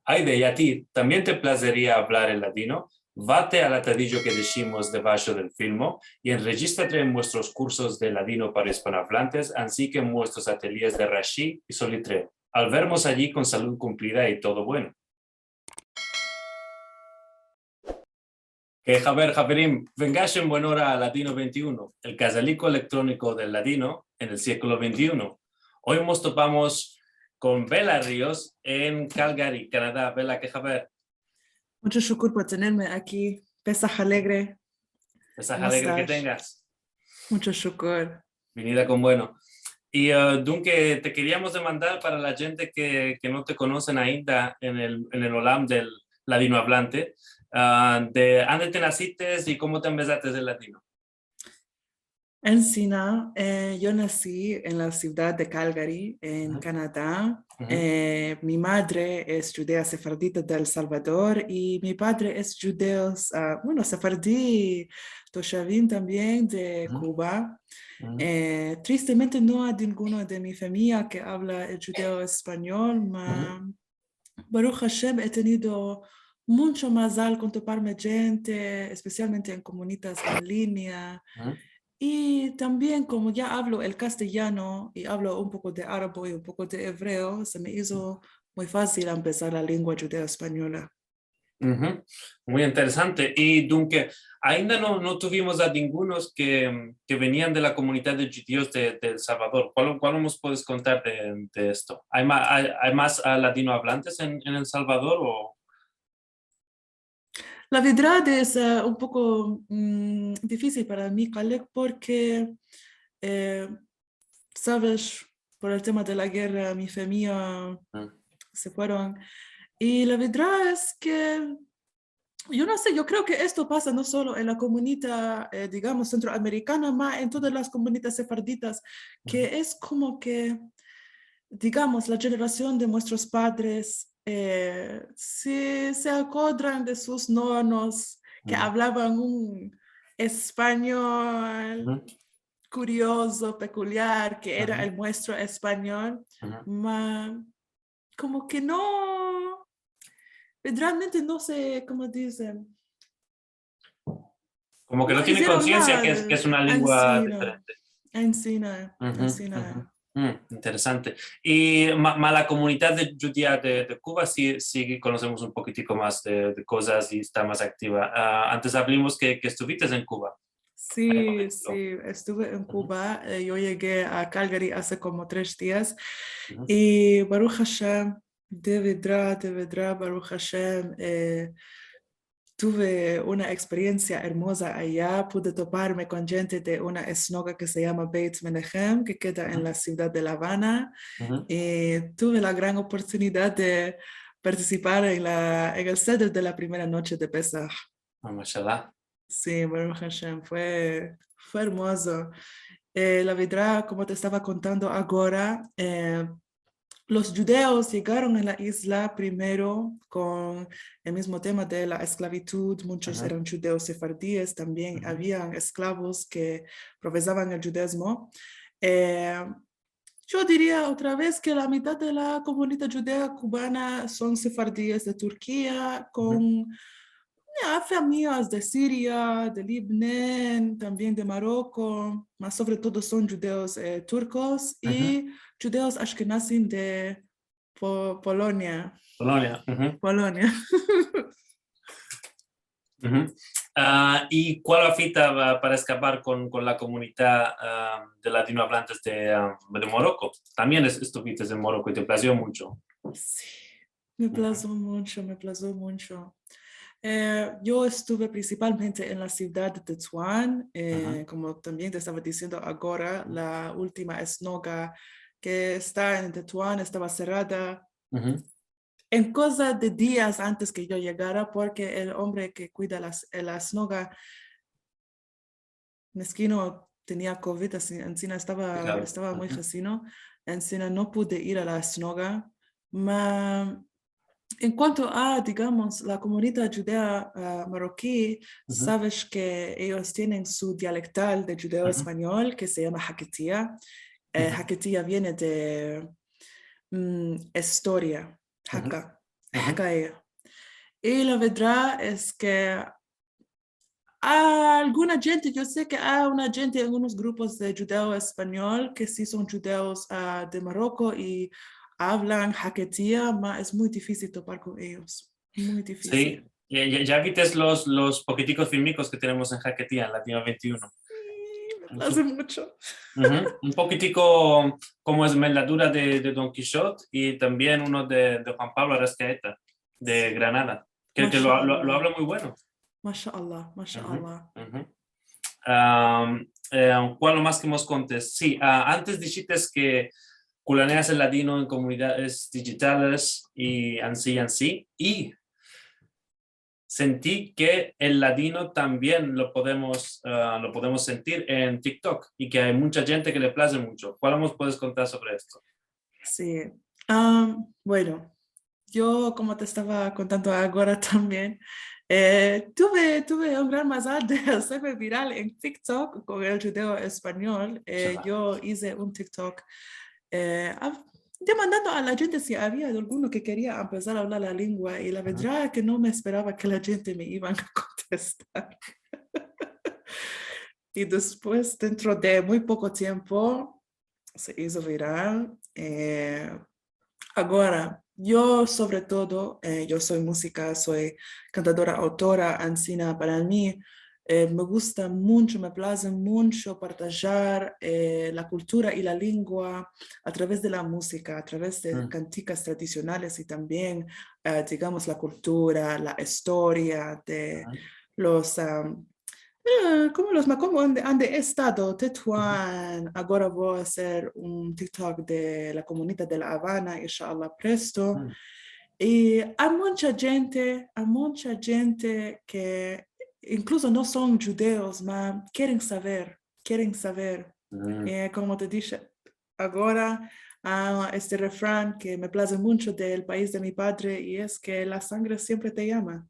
Aide, y a ti, ¿también te placería hablar el ladino? Vate al atadillo que decimos debajo del filmo y enregístrate en nuestros cursos de ladino para hispanohablantes, así que en nuestros ateliers de Rashi y Solitre. Al vernos allí con salud cumplida y todo bueno. Javerim, vengáis en buena hora a Ladino 21, el casalico electrónico del ladino en el siglo XXI. Hoy nos topamos con Bella Ríos en Calgary, Canadá. Bella, ¿qué Javer? Mucho shukur por tenerme aquí. Pesaj alegre. Pesaj ¿Cómo alegre que estás? tengas. Mucho shukur. Venida con bueno. Y Dunque, te queríamos demandar para la gente que no te conocen ainda en el olam del ladino hablante, de dónde te naciste y cómo te empezaste el latino. Encina, yo nací en la ciudad de Calgary, en Canadá. Mi madre es judea sefardita de El Salvador y mi padre es judeo, sefardí, toshavim también de Cuba. Tristemente no hay ninguno de mi familia que habla el judeo español, pero Baruch Hashem he tenido mucho más al con toparme gente, especialmente en comunidades en línea. Y también como ya hablo el castellano y hablo un poco de árabe y un poco de hebreo, se me hizo muy fácil empezar la lengua judea española. Muy interesante. Y Dunque, ainda no tuvimos a ningunos que venían de la comunidad de judíos de El Salvador. ¿Cuál nos puedes contar de esto? ¿Hay más latino hablantes en El Salvador? La verdad es un poco difícil para mí, Khaled, porque, sabes, por el tema de la guerra, mi familia se fueron. Y la verdad es que, yo no sé, yo creo que esto pasa no solo en la comunidad, digamos, centroamericana, más en todas las comunidades sefarditas, que es como que, digamos, la generación de nuestros padres se acuerdan de sus nonos que hablaban un español curioso, peculiar, que era el nuestro español, como que no, realmente no sé cómo dicen. Como que no tiene Hicieron conciencia que nada. es una lengua diferente. Encina. Interesante. Y la comunidad judía de Cuba sí conocemos un poquitico más de cosas y está más activa. Antes hablamos que estuviste en Cuba. Sí, estuve en Cuba. Yo llegué a Calgary hace como 3 días y Baruch Hashem, de verdad, Baruch Hashem, tuve una experiencia hermosa allá. Pude toparme con gente de una esnoga que se llama Beit Menachem, que queda en la ciudad de La Habana. Tuve la gran oportunidad de participar en el ceder de la primera noche de Pesach. Mashallah. Sí, Baruch Hashem, fue hermoso. La verdad, como te estaba contando ahora, los judíos llegaron a la isla primero con el mismo tema de la esclavitud. Muchos eran judíos sefardíes, también habían esclavos que profesaban el judaísmo. Yo diría otra vez que la mitad de la comunidad judía cubana son sefardíes de Turquía, con familias de Siria, de Líbano, también de Marruecos, más sobre todo son judíos turcos y judíos ashkenazim de Polonia. Polonia. Polonia. ¿Y cuál afita para escapar con la comunidad de latinohablantes de Morocco? También estuviste en Morocco y te plació mucho. Sí, me plazó mucho. Yo estuve principalmente en la ciudad de Tetuán, como también te estaba diciendo ahora, la última esnoga que está en Tetuán estaba cerrada en cosa de días antes que yo llegara, porque el hombre que cuida la esnoga mezquino tenía COVID, encima estaba muy jasino, encima no pude ir a la esnoga. En cuanto a, digamos, la comunidad judea marroquí, sabes que ellos tienen su dialectal de judeo español que se llama Haketia. Haketia viene de historia, Haka. caer. Y la verdad es que alguna gente, yo sé que hay una gente en unos grupos de judeo español que sí son judeos de Marruecos y hablan jaquetía, pero es muy difícil topar con ellos. Muy difícil. Sí, ya viste los poquiticos filmicos que tenemos en Jaquetía, en Latino 21. Sí, me place mucho. Un poquitico como Esmeladura de Don Quixote y también uno de Juan Pablo Arrascaeta, de Granada, que lo habla muy bueno. MashaAllah, MashaAllah. ¿Cuál más que nos contes? Sí, antes dijiste que culaneas el ladino en comunidades digitales y así, y sentí que el ladino también lo podemos sentir en TikTok y que hay mucha gente que le place mucho. ¿Cuál nos puedes contar sobre esto? Sí. Bueno, yo como te estaba contando ahora también, tuve un gran mazal de hacerme viral en TikTok con el judeo español. Yo hice un TikTok demandando a la gente si había alguno que quería empezar a hablar la lengua y la verdad es que no me esperaba que la gente me iba a contestar. Y después, dentro de muy poco tiempo, se hizo viral. Ahora, yo sobre todo, yo soy música, soy cantadora, autora, ancina para mí. Me gusta mucho, me place mucho partillar la cultura y la lengua a través de la música, a través de canticas tradicionales y también, digamos, la cultura, la historia de los... como los macomos donde he estado, Tetuán, ahora voy a hacer un TikTok de la comunidad de La Habana, inshallah, presto. Y hay mucha gente que incluso no son judeos, pero quieren saber. Como te dije, ahora este refrán que me place mucho del país de mi padre y es que la sangre siempre te llama.